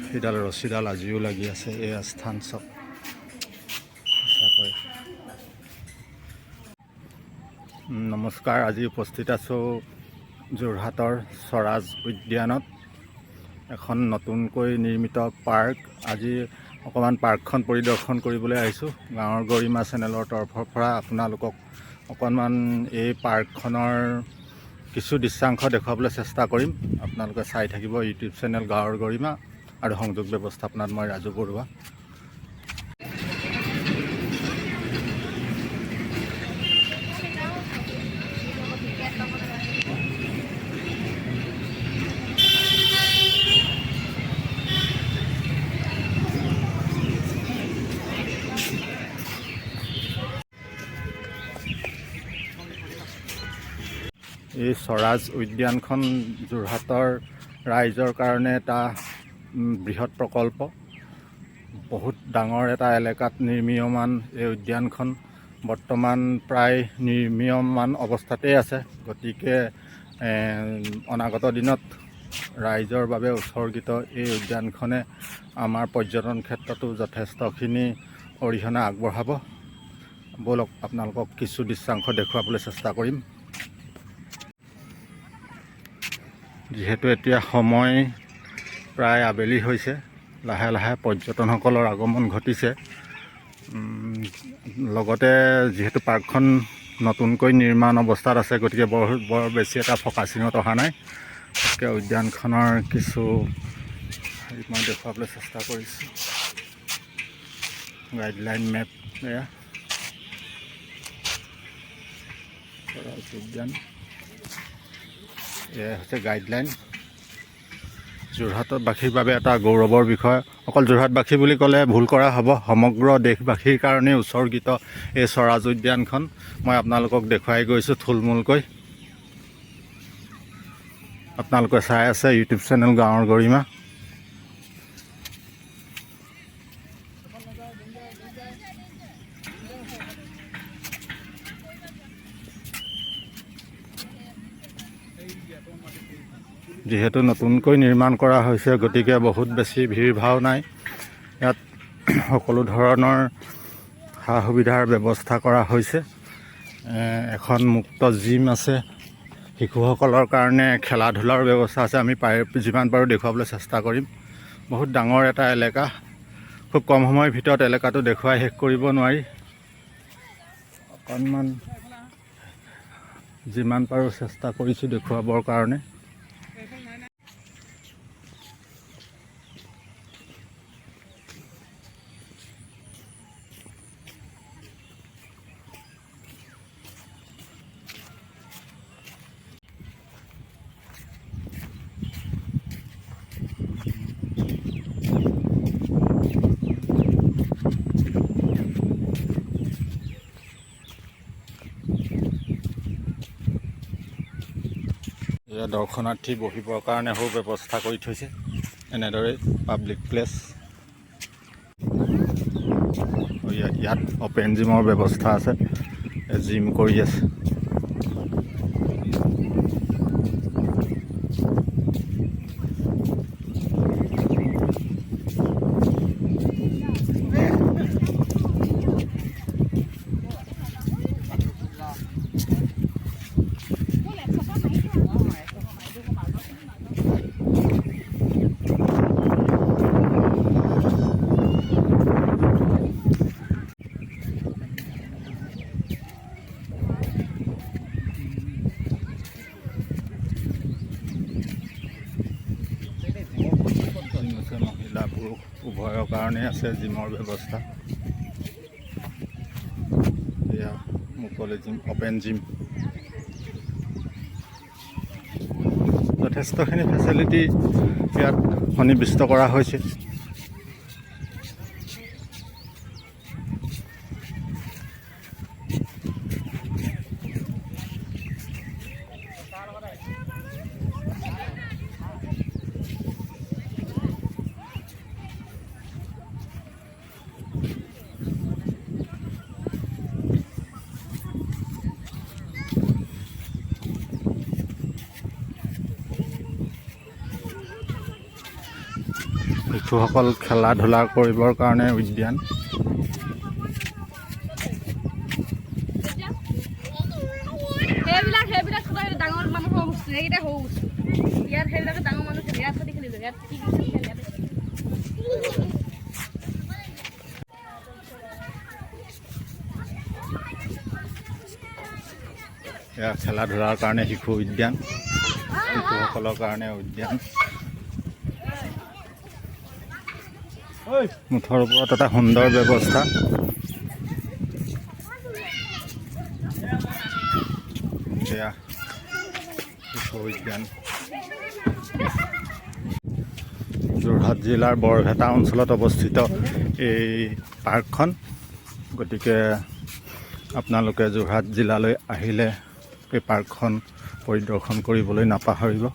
সেইডাল ৰছীডাল আজিও লাগি আছে। এই স্থান চব নমস্কাৰ। আজি উপস্থিত আছোঁ যোৰহাটৰ স্বৰাজ উদ্যানত। এখন নতুনকৈ নিৰ্মিত পাৰ্ক। আজি অকণমান পাৰ্কখন পৰিদৰ্শন কৰিবলৈ আহিছোঁ। গাঁৱৰ গৰিমা চেনেলৰ তৰফৰ পৰা আপোনালোকক অকণমান এই পাৰ্কখনৰ কিছু দৃশ্যাংশ দেখুৱাবলৈ চেষ্টা কৰিম। আপোনালোকে চাই থাকিব ইউটিউব চেনেল গাঁৱৰ গৰিমা আৰু সংযোগ ব্যৱস্থাপনাত মই ৰাজু বৰুৱা। এই স্বৰাজ উদ্যানখন যোৰহাটৰ ৰাইজৰ কাৰণে এটা বৃহৎ প্ৰকল্প। বহুত ডাঙৰ এটা এলেকাত নিৰ্মীয়মান এই উদ্যানখন বৰ্তমান প্ৰায় নিৰ্মীয়মান অৱস্থাতেই আছে। গতিকে অনাগত দিনত ৰাইজৰ বাবে উৎসৰ্গিত এই উদ্যানখনে আমাৰ পৰ্যটন ক্ষেত্ৰতো যথেষ্টখিনি অৰিহণা আগবঢ়াব। ব'লক আপোনালোকক কিছু দৃশ্যাংশ দেখুৱাবলৈ চেষ্টা কৰিম। যিহেতু এতিয়া সময় প্ৰায় আবেলি হৈছে, লাহে লাহে পৰ্যটনসকলৰ আগমন ঘটিছে। লগতে যিহেতু পাৰ্কখন নতুনকৈ নিৰ্মাণ অৱস্থাত আছে, গতিকে বৰ বেছি এটা ফকাচিঙত অহা নাই। গতিকে উদ্যানখনৰ কিছু মই দেখুৱাবলৈ চেষ্টা কৰিছোঁ। গাইডলাইন মেপ এয়া উদ্যান, এয়া হৈছে গাইডলাইন। যোৰহাটবাসীৰ বাবে এটা গৌৰৱৰ বিষয়। অকল যোৰহাটবাসী বুলি ক'লে ভুল কৰা হ'ব, সমগ্ৰ দেশবাসীৰ কাৰণে উৎসৰ্গিত এই স্বৰাজ উদ্যানখন মই আপোনালোকক দেখুৱাই গৈছোঁ থুলমূলকৈ। আপোনালোকে চাই আছে ইউটিউব চেনেল গাঁৱৰ গৰিমা। যিহেতু নতুনকৈ নিৰ্মাণ কৰা হৈছে, গতিকে বহুত বেছি ভিৰ ভাও নাই। ইয়াত সকলো ধৰণৰ সা সুবিধাৰ ব্যৱস্থা কৰা হৈছে। এখন মুক্ত জিম আছে, শিশুসকলৰ কাৰণে খেলা ধূলাৰ ব্যৱস্থা আছে। আমি যিমান পাৰোঁ দেখুৱাবলৈ চেষ্টা কৰিম। বহুত ডাঙৰ এটা এলেকা, খুব কম সময়ৰ ভিতৰত এলেকাটো দেখুৱাই শেষ কৰিব নোৱাৰি। অকণমান যিমান পাৰোঁ চেষ্টা কৰিছোঁ দেখুৱাবৰ কাৰণে। এয়া দৰ্শনাৰ্থী বহিবৰ কাৰণে সু ব্যৱস্থা কৰি থৈছে। এনেদৰে পাব্লিক প্লেচ। ইয়াত অপেন জিমৰ ব্যৱস্থা আছে, জিম কৰি আছে। মহিলা পুৰুষ উভয়ৰ কাৰণে আছে জিমৰ ব্যৱস্থা। এয়া মুকলি জিম, অপেন জিম। যথেষ্টখিনি ফেচিলিটি ইয়াত সন্নিৱিষ্ট কৰা হৈছে। শিশুসকল খেলা ধূলা কৰিবৰ কাৰণে উদ্যান। ডাঙৰ মানুহৰ বস্তু সেইকেইটা সৰু বস্তু ইয়াত সেইবিলাকে ডাঙৰ মানুহ খেলে ইয়াত খেলিলো ইয়াত কি এয়া খেলা ধূলাৰ কাৰণে শিশু উদ্যান, শিশুসকলৰ কাৰণে উদ্যান। মুঠৰ ওপৰত এটা সুন্দৰ ব্যৱস্থা। এয়া শিশু উদ্যান। যোৰহাট জিলাৰ বৰভেটা অঞ্চলত অৱস্থিত এই পাৰ্কখন। গতিকে আপোনালোকে যোৰহাট জিলালৈ আহিলে এই পাৰ্কখন পৰিদৰ্শন কৰিবলৈ নাপাহৰিব।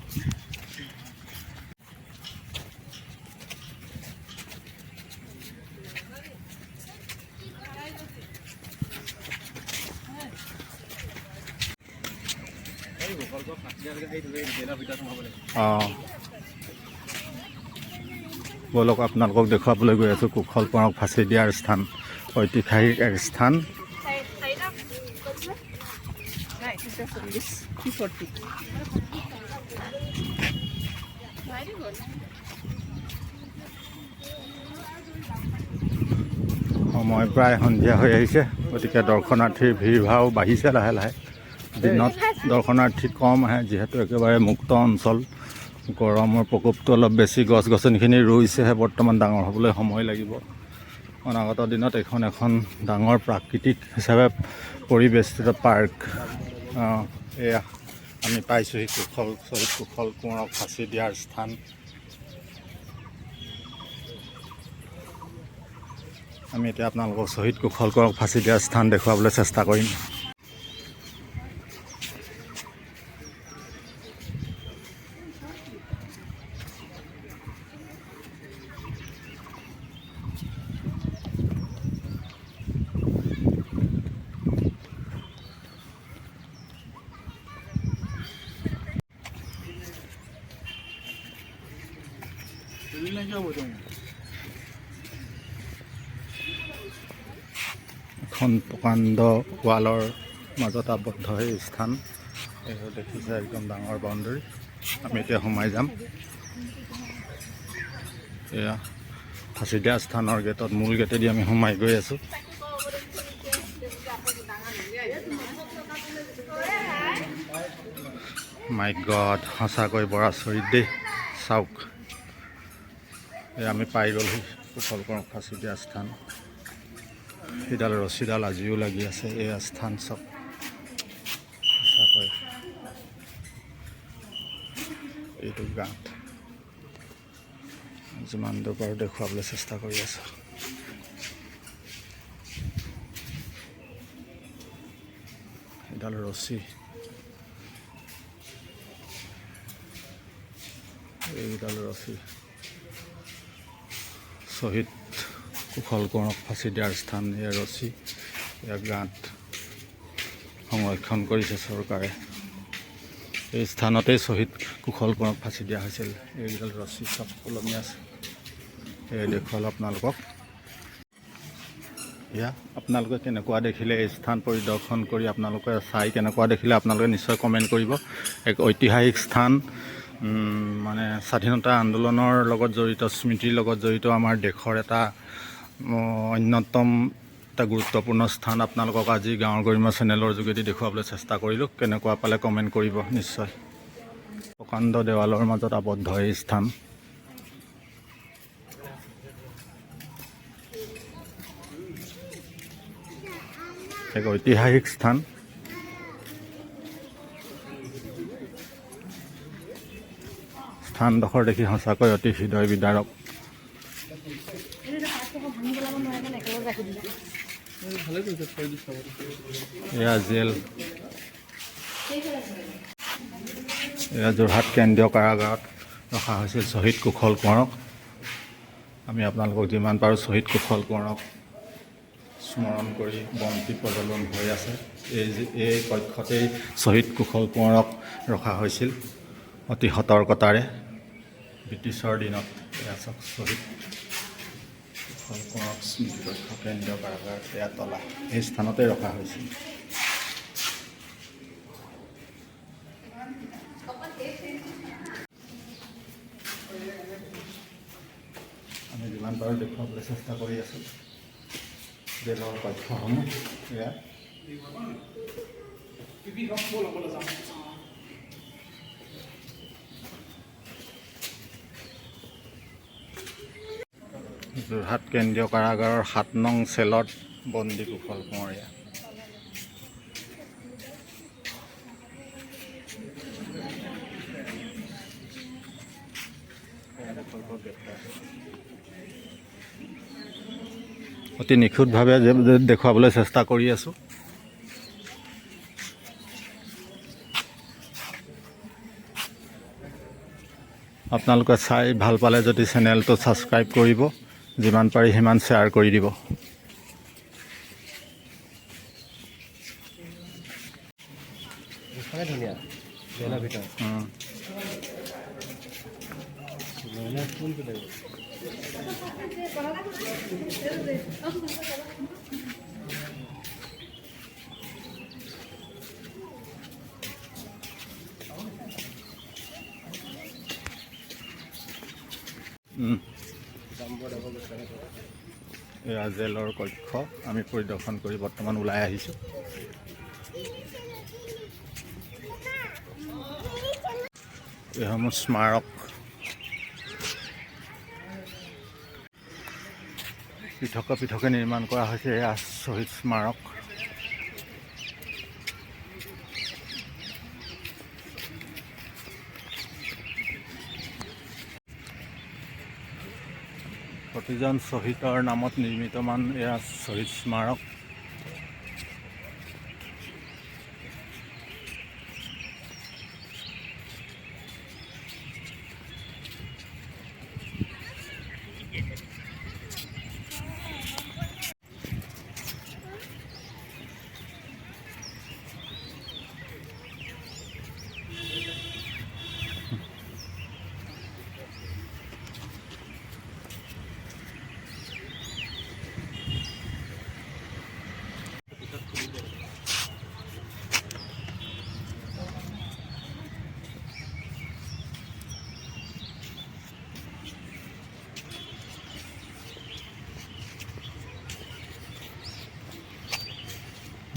বলক আপোনালোকক দেখুৱাবলৈ গৈ আছোঁ কুশল কোঁৱৰক ফাঁচি দিয়াৰ স্থান, ঐতিহাসিক এক স্থান। সময় প্ৰায় সন্ধিয়া হৈ আহিছে, গতিকে দৰ্শনাৰ্থীৰ ভিৰ ভাও বাঢ়িছে লাহে লাহে। দিনত দৰ্শনাৰ্থী কম আহে, যিহেতু একেবাৰে মুক্ত অঞ্চল। গৰমৰ প্ৰকোপটো অলপ বেছি, গছ গছনিখিনি ৰুইছেহে বৰ্তমান, ডাঙৰ হ'বলৈ সময় লাগিব। অনাগত দিনত এখন ডাঙৰ প্ৰাকৃতিক হিচাপে পৰিবেষ্টিত পাৰ্ক। এয়া আমি পাইছোঁহি শ্বহীদ কুশল কোঁৱৰক ফাঁচি দিয়াৰ স্থান। আমি এতিয়া আপোনালোকক শ্বহীদ কুশল কোঁৱৰক ফাঁচি দিয়াৰ স্থান দেখুৱাবলৈ চেষ্টা কৰিম। এখন প্ৰকাণ্ড ৱালৰ মাজত আবদ্ধ এই স্থান। এইটো দেখিছে একদম ডাঙৰ বাউণ্ডেৰী। আমি এতিয়া সোমাই যাম। এয়া ফাঁচি দিয়া স্থানৰ গেটত, মূল গেটেদি আমি সোমাই গৈ আছোঁ। মাই গড, সঁচাকৈ বৰ আচৰিত দেই। চাওক, আমি পাই গ'লোহি কুশল কোঁৱৰক ফাঁচি দিয়া স্থান। সেইডাল ৰছীডাল আজিও লাগি আছে। এই স্থান চব সঁচাকৈ এইটো গাঁত। যিমান দূৰ পাৰোঁ দেখুৱাবলৈ চেষ্টা কৰি আছোঁ। এইডাল ৰছী, এইডাল ৰছী শ্বহীদ কুশল কোঁৱৰক ফাঁচি দিয়াৰ স্থান। এয়া ৰছী, এয়া গাঁত সংৰক্ষণ কৰিছে চৰকাৰে। এই স্থানতেই শ্বহীদ কুশল কোঁৱৰক ফাঁচি দিয়া হৈছিল। এইডাল ৰছী চব ওলমি আছে। এই দেখুৱালোঁ আপোনালোকক। এয়া আপোনালোকে কেনেকুৱা দেখিলে, এই স্থান পৰিদৰ্শন কৰি আপোনালোকে চাই কেনেকুৱা দেখিলে আপোনালোকে নিশ্চয় কমেণ্ট কৰিব। এক ঐতিহাসিক স্থান, মানে স্বাধীনতা আন্দোলনৰ লগত জড়িত, স্মৃতিৰ লগত জড়িত আমাৰ দেশৰ এটা অন্যতম এটা গুৰুত্বপূৰ্ণ স্থান। আপোনালোকক আজি গাঁৱৰ গৰিমা চেনেলৰ যোগেদি দেখুৱাবলৈ চেষ্টা কৰিলোঁ। কেনেকুৱা পালে কমেণ্ট কৰিব নিশ্চয়। প্ৰকাণ্ড দেৱালৰ মাজত আবদ্ধ এই স্থান। এক ঐতিহাসিক স্থান। স্থানডোখৰ দেখি সঁচাকৈ অতি হৃদয় বিদাৰক। এয়া জেল, এয়া যোৰহাট কেন্দ্ৰীয় কাৰাগাৰত ৰখা হৈছিল শ্বহীদ কুশল কোঁৱৰক। আমি আপোনালোকক যিমান পাৰোঁ শ্বহীদ কুশল কোঁৱৰক স্মৰণ কৰি বন্তি প্ৰজ্বলন হৈ আছে। এই কক্ষতেই শ্বহীদ কুশল কোঁৱৰক ৰখা হৈছিল অতি সতৰ্কতাৰে ব্ৰিটিছৰ দিনত। এয়া চাওক শ্বহীদ কুশল কোঁৱৰক স্মৃতি কক্ষ কেন্দ্ৰীয় কাৰাগাৰ এয়া তলা এই স্থানতে ৰখা হৈছিল। আমি যিমান পাৰোঁ দেখুৱাবলৈ চেষ্টা কৰি আছোঁ জেলৰ কক্ষসমূহ। এয়া যোৰহাট কেন্দ্ৰীয় কাৰাগাৰৰ ৭ নং চেলত বন্দী কুশল কোঁৱৰীয়া। অতি নিখুঁতভাৱে দেখুৱাবলৈ চেষ্টা কৰি আছোঁ। আপোনালোকে চাই ভাল পালে যদি চেনেলটো ছাবস্ক্ৰাইব কৰিব, যিমান পাৰি সিমান শ্বেয়াৰ কৰি দিব। ধুনীয়া জেলৰ ভিতৰত এয়া জেলৰ কক্ষ আমি পৰিদৰ্শন কৰি বৰ্তমান ওলাই আহিছোঁ। এইসমূহ স্মাৰক পৃথকে পৃথকে নিৰ্মাণ কৰা হৈছে। এয়া শ্বহীদ স্মাৰক। প্ৰতিজন শ্বহীদৰ নামত নিৰ্মিতমান এয়া শ্বহীদ স্মাৰক।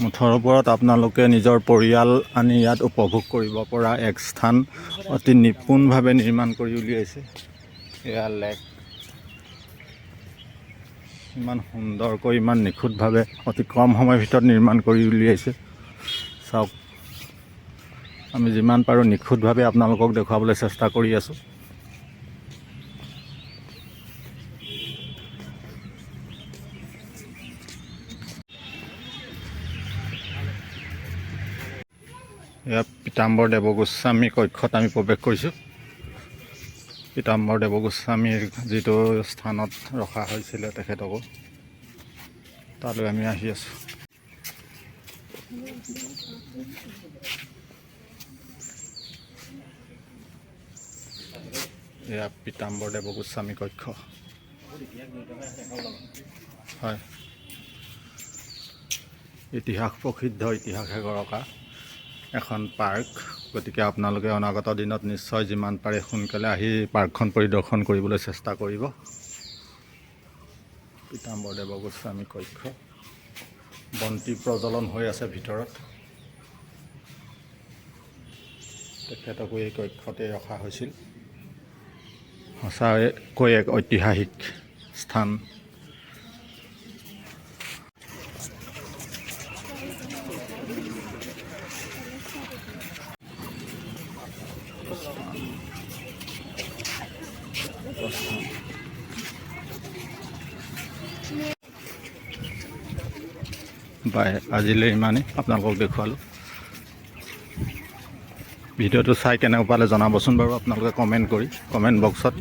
মুঠৰ ওপৰত আপোনালোকে নিজৰ পৰিয়াল আনি ইয়াত উপভোগ কৰিব পৰা এক স্থান অতি নিপুণভাৱে নিৰ্মাণ কৰি উলিয়াইছে। এয়া লেক ইমান সুন্দৰকৈ ইমান নিখুঁতভাৱে অতি কম সময়ৰ ভিতৰত নিৰ্মাণ কৰি উলিয়াইছে। চাওক, আমি যিমান পাৰোঁ নিখুঁতভাৱে আপোনালোকক দেখুৱাবলৈ চেষ্টা কৰি আছোঁ। এয়া পীতাম্বৰ দেৱগোস্বামী কক্ষত আমি প্ৰৱেশ কৰিছোঁ। পীতাম্বৰ দেৱগোস্বামীৰ যিটো স্থানত ৰখা হৈছিলে তেখেতকো, তালৈ আমি আহি আছোঁ। এয়া পীতাম্বৰ দেৱগোস্বামী কক্ষ। হয়, ইতিহাস প্ৰসিদ্ধ, ইতিহাসে গৰকা এখন পাৰ্ক। গতিকে আপোনালোকে অনাগত দিনত নিশ্চয় যিমান পাৰে সোনকালে আহি পাৰ্কখন পৰিদৰ্শন কৰিবলৈ চেষ্টা কৰিব। পীতাম্বৰ দেৱগোস্বামী কক্ষ, বন্তি প্ৰজ্বলন হৈ আছে ভিতৰত। তেখেতকো এই কক্ষতে ৰখা হৈছিল। সঁচাকৈ এক ঐতিহাসিক স্থান। বাই, আজিলৈ ইমানেই আপোনালোকক দেখুৱালোঁ। ভিডিঅ'টো চাই কেনেকুৱা পালে জনাবচোন বাৰু আপোনালোকে কমেণ্ট বক্সত।